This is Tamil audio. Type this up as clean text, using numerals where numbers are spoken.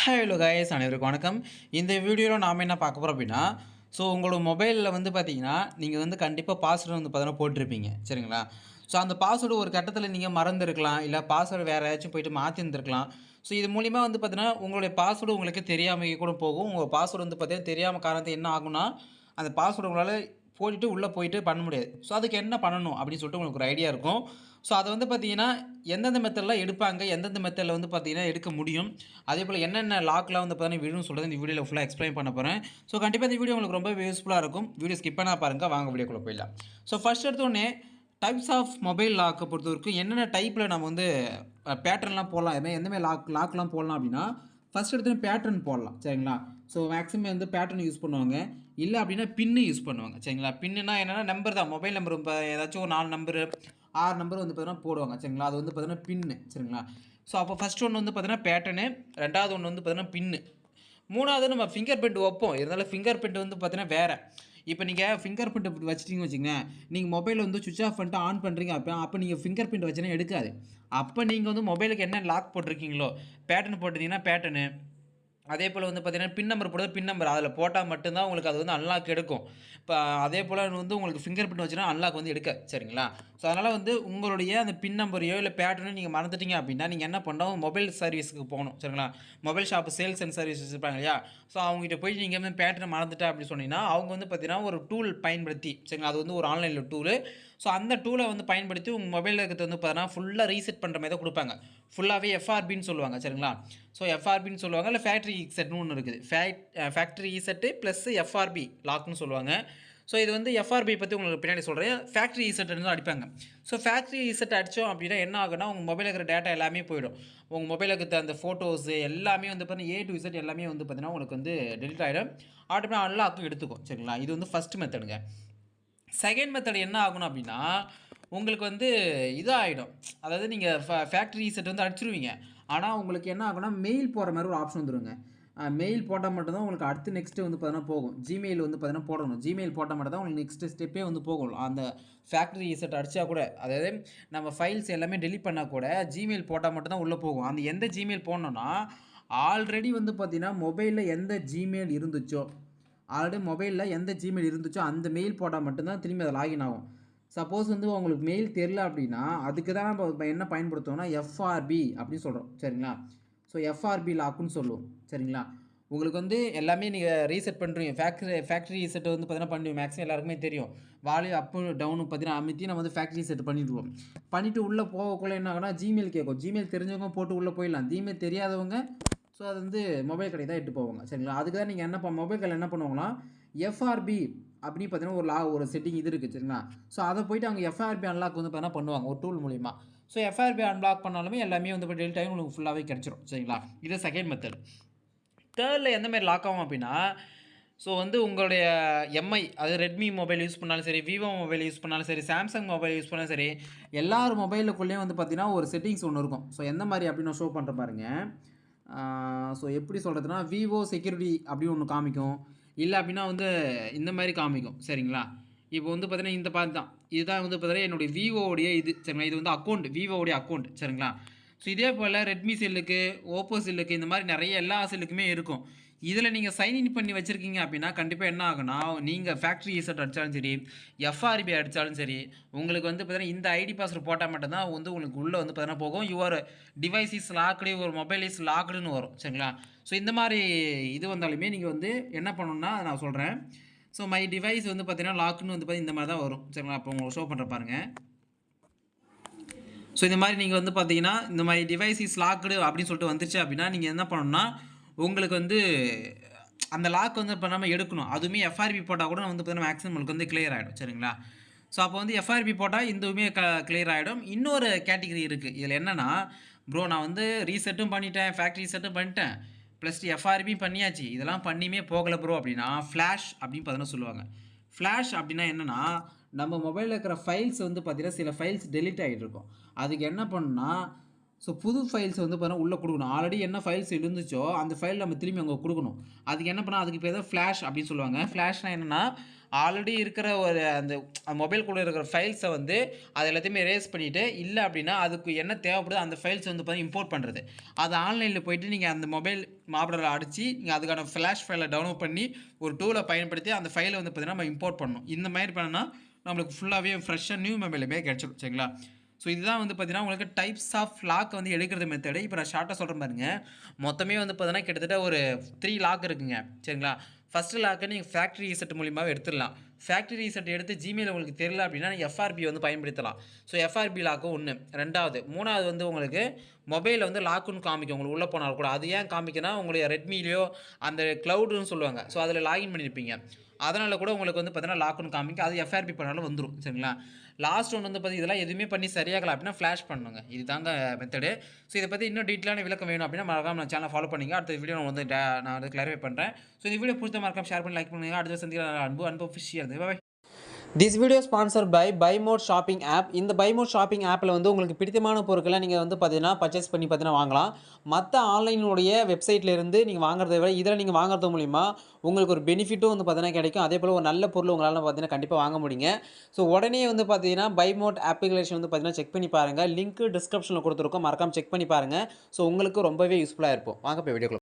ஹலோ கைஸ் அனைவருக்கும் வணக்கம். இந்த வீடியோவில் நாம் என்ன பார்க்க போகிறோம் அப்படின்னா, உங்களோட மொபைலில் வந்து பார்த்தீங்கன்னா, நீங்கள் வந்து கண்டிப்பாக பாஸ்வேர்டு வந்து பார்த்தீங்கன்னா போட்டிருப்பீங்க சரிங்களா? அந்த பாஸ்வேர்டு ஒரு கட்டத்தில் நீங்கள் மறந்துருக்கலாம், இல்லை பாஸ்வேர்டு வேறு ஏதாச்சும் போயிட்டு மாற்றிருந்துருக்கலாம். இது மூலிமா வந்து பார்த்தீங்கன்னா, உங்களுடைய பாஸ்வேர்டு உங்களுக்கு தெரியாமல் கூட போகும். உங்கள் பாஸ்வேர்டு வந்து பார்த்தீங்கன்னா தெரியாமல் காரணத்தை என்ன ஆகும்னா, அந்த பாஸ்வேர்டு உங்களால் போயிட்டு உள்ளே போயிட்டு பண்ண முடியாது. அதுக்கு என்ன பண்ணணும் அப்படின்னு சொல்லிட்டு உங்களுக்கு ஒரு ஐடியா இருக்கும். அது வந்து பார்த்தீங்கன்னா, எந்தெந்த மெத்தட்லாம் எடுப்பாங்க, எந்தெந்த மெத்தடில் வந்து பார்த்தீங்கன்னா எடுக்க முடியும், அதேபோல் என்னென்ன லாக்லாம் வந்து பார்த்தீங்கன்னா விழுன்னு சொல்கிறது இந்த வீடியோவில் ஃபுல்லாக எக்ஸ்பிளைன் பண்ண போகிறேன். கண்டிப்பாக இந்த வீடியோ உங்களுக்கு ரொம்ப யூஸ்ஃபுல்லாக இருக்கும். வீடியோ ஸ்கிப் பண்ணால் பாருங்கள். வாங்க வீடியோக்குள்ளே போயிடலாம். ஃபர்ஸ்ட் எடுத்தோடனே டைப்ஸ் ஆஃப் மொபைல் லாக்கை பொறுத்தவரைக்கும் என்னென்ன டைப்பில் நம்ம வந்து பேட்டர்ன்லாம் போடலாம், எந்தமாதிரி லாக்லாம் போடலாம் அப்படின்னா, ஃபர்ஸ்ட் எடுத்தோடனே பேட்டர்ன் போடலாம் சரிங்களா? மேக்ஸிமம் வந்து பேட்டர்ன் யூஸ் பண்ணுவாங்க. இல்லை அப்படின்னா பின்னு யூஸ் பண்ணுவாங்க சரிங்களா? பின்னுனா என்னென்னா நம்பர் தான், மொபைல் நம்பர் இப்போ ஏதாச்சும் ஒரு 4 நம்பரு 6 நம்பர் வந்து பார்த்தீங்கன்னா போடுவாங்க சரிங்களா? அது வந்து பார்த்தீங்கன்னா பின்னு சரிங்களா? அப்போ ஃபஸ்ட் ஒன்று வந்து பார்த்தீங்கன்னா பேட்டர்னு, ரெண்டாவது ஒன்று வந்து பார்த்தீங்கன்னா பின்னு, மூணாவது நம்ம ஃபிங்கர் பிரிண்ட் வைப்போம். இருந்தாலும் ஃபிங்கர் பிரிண்ட் வந்து பார்த்தீங்கன்னா வேறு. இப்போ நீங்கள் ஃபிங்கர் பிரிண்ட் இப்படி வச்சிட்டிங்கன்னு வச்சுக்கோங்களேன், நீங்கள் மொபைல் வந்து சுவிட்ச் ஆஃப் பண்ணிட்டு ஆன் பண்ணுறீங்க அப்போ நீங்கள் ஃபிங்கர் பிரிண்ட் வச்சுன்னா எடுக்காது. அப்போ நீங்கள் வந்து மொபைலுக்கு என்ன லாக் போட்டிருக்கீங்களோ, பேட்டர்ன் போட்டிருந்தீங்கன்னா பேட்டர்னு, அதே போல் வந்து பார்த்தீங்கன்னா பின் நம்பர் போடுறது பின் நம்பர் அதில் போட்டால் மட்டும்தான் உங்களுக்கு அது வந்து அன்லாக் எடுக்கும். இப்போ அதே போல் வந்து உங்களுக்கு ஃபிங்கர் பிரிண்ட் வச்சுன்னா அன்லாக் வந்து எடுக்க சரிங்களா? அதனால் வந்து உங்களுடைய அந்த பின் நம்பரையோ இல்லை பேட்டர்னோ நீங்கள் மறந்துட்டீங்க அப்படின்னா நீங்கள் என்ன பண்ணணும், மொபைல் சர்வீஸுக்கு போகணும் சரிங்களா? Mobile shop sales and service இருப்பாங்க இல்லையா? அவங்ககிட்ட போய் நீங்கள் வந்து பேட்டர்ன் மறந்துட்டேன் அப்படின்னு சொன்னீங்கன்னா அவங்க வந்து பார்த்தீங்கன்னா ஒரு டூல் பயன்படுத்தி சரிங்களா? அது வந்து ஒரு ஆன்லைனில் டூலு. அந்த டூலை வந்து பயன்படுத்தி உங்கள் மொபைலில் இருக்கிறது வந்து பார்த்தீங்கன்னா ஃபுல்லாக ரீசெட் பண்ணுற மாதிரி தான் கொடுப்பாங்க. ஃபுல்லாகவே எஃப்ஆர்பின்னு சொல்லுவாங்க சரிங்களா? எஃப்ஆர்பின்னு சொல்லுவாங்க, இல்லை ஃபேக்ட்ரி ரீசெட்னு ஒன்று இருக்குது. ஃபேக்ட்ரி ரீசெட்டு ப்ளஸ் எஃப்ஆர்பி லாக்னு சொல்லுவாங்க. இது வந்து எஃப்ஆர்பி பற்றி உங்களுக்கு பின்னாடி சொல்கிறேன். ஃபேக்ட்ரி ரீசெட்னு அடிப்பாங்க. ஃபேக்ட்ரி ரீசெட் அடித்தோம் அப்படின்னா என்ன ஆகுனா, உங்கள் மொபைலில் இருக்கிற டேட்டா எல்லாமே போயிடும். உங்கள் மொபைலில் இருக்கிற அந்த ஃபோட்டோஸு எல்லாமே வந்து பார்த்தீங்கன்னா ஏ டு இசட் எல்லாமே வந்து பார்த்தீங்கன்னா உங்களுக்கு வந்து டெலிட் ஆகிடும். ஆட்டோமேட்டிக்காக அன்லாக்கும் எடுத்துக்கும் சரிங்களா? இது வந்து ஃபஸ்ட் மெத்தடுங்க. செகண்ட் மெத்தட் என்ன ஆகணும் அப்படின்னா, உங்களுக்கு வந்து இதாகிடும். அதாவது நீங்கள் ஃபேக்ட்ரி ரீசெட் வந்து அடிச்சிருவீங்க. ஆனால் உங்களுக்கு என்ன ஆகும்னா மெயில் போகிற மாதிரி ஒரு ஆப்ஷன் வந்துருங்க. மெயில் போட்டால் மட்டும்தான் உங்களுக்கு அடுத்து நெக்ஸ்ட்டு வந்து பார்த்தீங்கன்னா போகும். ஜிமெயில் வந்து பார்த்தீங்கன்னா போடணும். ஜிமெயில் போட்டால் மட்டும் தான் உங்களுக்கு நெக்ஸ்ட் ஸ்டெப்பே வந்து போகும். அந்த ஃபேக்ட்ரி ரீசெட் அடித்தா கூட, அதாவது நம்ம ஃபைல்ஸ் எல்லாமே டெலிட் பண்ணால் கூட ஜிமெயில் போட்டால் மட்டும் தான் உள்ளே போகும். அந்த எந்த ஜிமெயில் போடணும்னா, ஆல்ரெடி வந்து பார்த்தீங்கன்னா மொபைலில் எந்த ஜிமெயில் இருந்துச்சோ, எந்த ஜிமெயில் இருந்துச்சோ அந்த மெயில் போட்டால் மட்டும்தான் திரும்பி அதை லாகின் ஆகும். சப்போஸ் வந்து உங்களுக்கு மெயில் தெரில அப்படின்னா, அதுக்கு தான் நம்ம என்ன பயன்படுத்துவோம்னா எஃப்ஆர்பி அப்படின்னு சொல்கிறோம் சரிங்களா? எஃப்ஆர்பி லாக்குன்னு சொல்லுவோம் சரிங்களா? உங்களுக்கு வந்து எல்லாமே நீங்கள் ரீசெட் பண்ணுறீங்க. ஃபேக்ட்ரி ரீசெட் வந்து பார்த்தீங்கன்னா பண்ணுவீங்க. மேக்ஸிமம் எல்லாருக்குமே தெரியும். வால்யூம் அப்பு டவுனு பார்த்தீங்கன்னா அமுத்தி நம்ம வந்து ஃபேக்ட்ரி ரீசெட் பண்ணிவிடுவோம். பண்ணிவிட்டு உள்ளே போகக்குள்ளே என்ன ஆகுனா ஜிமெயில் கேட்கும். ஜிமெயில் தெரிஞ்சவங்க போட்டு உள்ளே போயிடலாம். ஜிமெயில் தெரியாதவங்க அது வந்து மொபைல் கடை தான் எட்டு போவாங்க சரிங்களா? அதுக்கு தான் நீங்கள் என்ன மொபைல் கடையில் என்ன பண்ணுவாங்கன்னா எஃப்ஆர்பி அப்படின்னு பார்த்தீங்கன்னா ஒரு செட்டிங் இது இருக்குது சரிங்களா? அதை போய்ட்டு அவங்க எஃப்ஆர்பி அன்லாக் வந்து பார்த்தீங்கன்னா பண்ணுவாங்க ஒரு டூல் மூலிமா. எஃப்ஆர்பி அன்லாக் பண்ணாலுமே எல்லாமே வந்து இப்போ டெலிட் ஆகி உங்களுக்கு ஃபுல்லாகவே கிடச்சிரும் சரிங்களா? இது செகண்ட் மெத்தட். தேர்டில் எந்த மாதிரி லாக் ஆகும் அப்படின்னா, வந்து உங்களுடைய எம்ஐ அது ரெட்மி மொபைல் யூஸ் பண்ணாலும் சரி, விவோ மொபைல் யூஸ் பண்ணாலும் சரி, சாம்சங் மொபைல் யூஸ் பண்ணாலும் சரி, எல்லார் மொபைலுக்குள்ளேயும் வந்து பார்த்தீங்கன்னா ஒரு செட்டிங்ஸ் ஒன்று இருக்கும். எந்த மாதிரி அப்படின்னு நான் ஷோ பண்ணுறேன் பாருங்கள். எப்படி சொல்கிறதுனா, விவோ செக்யூரிட்டி அப்படின்னு ஒன்று காமிக்கும். இல்லை அப்படின்னா வந்து இந்த மாதிரி காமிக்கும் சரிங்களா? இப்போ வந்து பார்த்தீங்கன்னா இந்த பார்த்து தான், இதுதான் வந்து பார்த்தீங்கன்னா என்னுடைய விவோவுடைய இது சரிங்களா? இது வந்து அக்கௌண்ட், விவோவுடைய அக்கௌண்ட் சரிங்களா? இதே போல் ரெட்மி செல்லுக்கு, ஓப்போ செல்லுக்கு இந்த மாதிரி நிறைய எல்லா செல்லுக்குமே இருக்கும். இதில் நீங்கள் சைன்இன் பண்ணி வச்சுருக்கீங்க அப்படின்னா கண்டிப்பாக என்ன ஆகுனா, நீங்கள் ஃபேக்ட்ரி ரீசெட் அடித்தாலும் சரி, எஃப்ஆர்பி அடித்தாலும் சரி, உங்களுக்கு வந்து பார்த்தீங்கன்னா இந்த ஐடி பாஸ்வேர்டு போட்டால் மட்டும்தான் வந்து உங்களுக்கு உள்ளே வந்து பார்த்தீங்கன்னா போகும். Your device is locked, your mobile is லாக்டுன்னு வரும் சரிங்களா? இந்த மாதிரி இது வந்தாலுமே நீங்கள் வந்து என்ன பண்ணணும்னா நான் சொல்கிறேன். மை டிவைஸ் வந்து பார்த்தீங்கன்னா லாக்னு வந்து பார்த்தீங்கன்னா இந்த மாதிரி தான் வரும் சரிங்களா? அப்போ உங்களுக்கு ஷோ பண்ணுற பாருங்கள். இந்த மாதிரி நீங்கள் வந்து பார்த்தீங்கன்னா இந்த மாதிரி டிவைஸ் இஸ் லாக்டு அப்படின்னு சொல்லிட்டு வந்துருச்சு அப்படின்னா நீங்கள் என்ன பண்ணணும்னா, உங்களுக்கு வந்து அந்த லாக் வந்து பண்ணாமல் எடுக்கணும். அதுவுமே எஃப்ஆர்பி போட்டால் கூட வந்து பார்த்தீங்கன்னா மேக்ஸிமம் உங்களுக்கு வந்து கிளியர் ஆகிடும் சரிங்களா? அப்போ வந்து எஃப்ஆர்பி போட்டால் இதுவுமே கிளியர் ஆகிடும். இன்னொரு கேட்டகரி இருக்குது. இதில் என்னென்னா, ப்ரோ நான் வந்து ரீசெட்டும் பண்ணிட்டேன், ஃபேக்ட்ரி ரீசெட்டும் பண்ணிட்டேன், ப்ளஸ் எஃப்ஆர்பி பண்ணியாச்சு, இதெல்லாம் பண்ணியுமே போகலை ப்ரோ அப்படின்னா ஃப்ளாஷ் அப்படின்னு பார்த்தீங்கன்னா சொல்லுவாங்க. ஃப்ளாஷ் அப்படின்னா என்னென்னா, நம்ம மொபைலில் இருக்கிற ஃபைல்ஸ் வந்து பார்த்தீங்கன்னா சில ஃபைல்ஸ் டெலிட் ஆகிட்டு இருக்கும். அதுக்கு என்ன பண்ணணும்னா, புது ஃபைல்ஸ் வந்து பார்த்தீங்கன்னா உள்ளே கொடுக்கணும். ஆல்ரெடி என்ன ஃபைல்ஸ் இருந்துச்சோ அந்த ஃபைல் நம்ம திரும்பி அங்கே கொடுக்கணும். அதுக்கு என்ன பண்ணால் அதுக்கு பேர் தான் ஃப்ளாஷ் அப்படின்னு சொல்லுவாங்க. ஃப்ளாஷ்னா என்னென்னா, ஆல்ரெடி இருக்கிற ஒரு அந்த மொபைல்குள்ளே இருக்கிற ஃபைல்ஸை வந்து அது எல்லாத்தையுமே எரேஸ் பண்ணிவிட்டு, இல்லை அப்படின்னா அதுக்கு என்ன தேவைப்படுதோ அந்த ஃபைல்ஸ் வந்து பார்த்தீங்கன்னா இம்போர்ட் பண்ணுறது. அது ஆன்லைனில் போயிட்டு நீங்கள் அந்த மொபைல் மாப்டரில் அடித்து நீங்கள் அதுக்கான ஃப்ளாஷ் ஃபைலை டவுன்லோட் பண்ணி ஒரு டூலை பயன்படுத்தி அந்த ஃபைலை வந்து பார்த்தீங்கன்னா நம்ம இம்போர்ட் பண்ணணும். இந்த மாதிரி பண்ணோன்னா நம்மளுக்கு ஃபுல்லாகவே ஃப்ரெஷ்ஷாக நியூ மொபைலுமே கிடச்சிடும். சரிங்களா? ஸோ இதுதான் வந்து பார்த்தீங்கன்னா உங்களுக்கு டைப்ஸ் ஆஃப் லாக் வந்து எடுக்கிறது மெத்தடு. இப்போ நான் ஷார்ட்டாக சொல்கிறேன் பாருங்க. மொத்தமே வந்து பார்த்தீங்கன்னா கிட்டத்தட்ட ஒரு 3 லாக் இருக்குங்க. சரிங்களா? ஃபர்ஸ்ட் லாக்கை நீங்கள் ஃபேக்ட்ரி ரீசெட் மூலியமாவே எடுத்துடலாம். ஃபேக்ட்ரி ரீசெட் எடுத்து ஜிமெயில் உங்களுக்கு தெரியல அப்படின்னா நீங்கள் எஃப்ஆர்பி வந்து பயன்படுத்தலாம். ஸோ எஃப்ஆர்பி லாக்கு 1. 2வது 3வது வந்து உங்களுக்கு மொபைலில் வந்து லாக்குன்னு காமிக்கும். உங்களுக்கு உள்ளே போனாலும் கூட. அது ஏன் காமிக்குன்னா உங்களுடைய ரெட்மிலையோ அந்த க்ளவுடுன்னு சொல்லுவாங்க. ஸோ அதில் லாகின் பண்ணியிருப்பீங்க. அதனால கூட உங்களுக்கு வந்து பார்த்தீங்கன்னா லாக்குன்னு காமிக்கும். அது எஃப்ஆர்பி பண்ணாலும் வந்துரும். சரிங்களா? லாஸ்ட் ஒன் வந்து பார்த்தீங்கன்னா இதெல்லாம் எதுவுமே பண்ணி சரியாகல அப்படின்னா ஃப்ளாஷ் பண்ணணுங்க. இதுதாங்க மெத்தடு. ஸோ இதை பற்றி இன்னும் டீட்டெயிலான விளக்கம் வேணும் அப்படின்னா மறக்காம நம்ம சேனலை ஃபாலோ பண்ணிங்க. அடுத்த வீடியோ நான் வந்து கிளாரிஃபை பண்ணுறேன். ஸோ இந்த வீடியோ பிடிச்ச மறக்காம ஷேர் பண்ணி லைக் பண்ணுங்க. அடுத்த சந்திக்கிற Anbu official. Bye. This video sponsor by பைமோட் ஷாப்பிங் ஆப். இந்த பைமோட் ஷாப்பிங் ஆப்பில் வந்து உங்களுக்கு பிடித்தமான பொருட்களை நீங்கள் வந்து பார்த்தீங்கன்னா பர்ச்சேஸ் பண்ணி பார்த்தீங்கன்னா வாங்கலாம். மற்ற ஆன்லைனுடைய வெப்சைட்லேருந்து நீங்கள் வாங்குறதை விட இதில் நீங்கள் வாங்குறது மூலிமா உங்களுக்கு ஒரு பெனிஃபிட்டும் வந்து பார்த்தீங்கன்னா கிடைக்கும். அதே போல் ஒரு நல்ல பொருள் உங்களால் பார்த்தீங்கன்னா கண்டிப்பாக வாங்க முடியுங்க. ஸோ உடனே வந்து பார்த்தீங்கன்னா பைமோட் அப்ளிகேஷன் வந்து பார்த்தீங்கன்னா செக் பண்ணி பாருங்கள். லிங்க் டிஸ்கிரிப்ஷனில் கொடுத்துருக்கோம். மறக்காம செக் பண்ணி பாருங்கள். ஸோ உங்களுக்கு ரொம்பவே யூஸ்ஃபுல்லாக இருக்கும். வாங்க போய் வீடியோக்குள்ள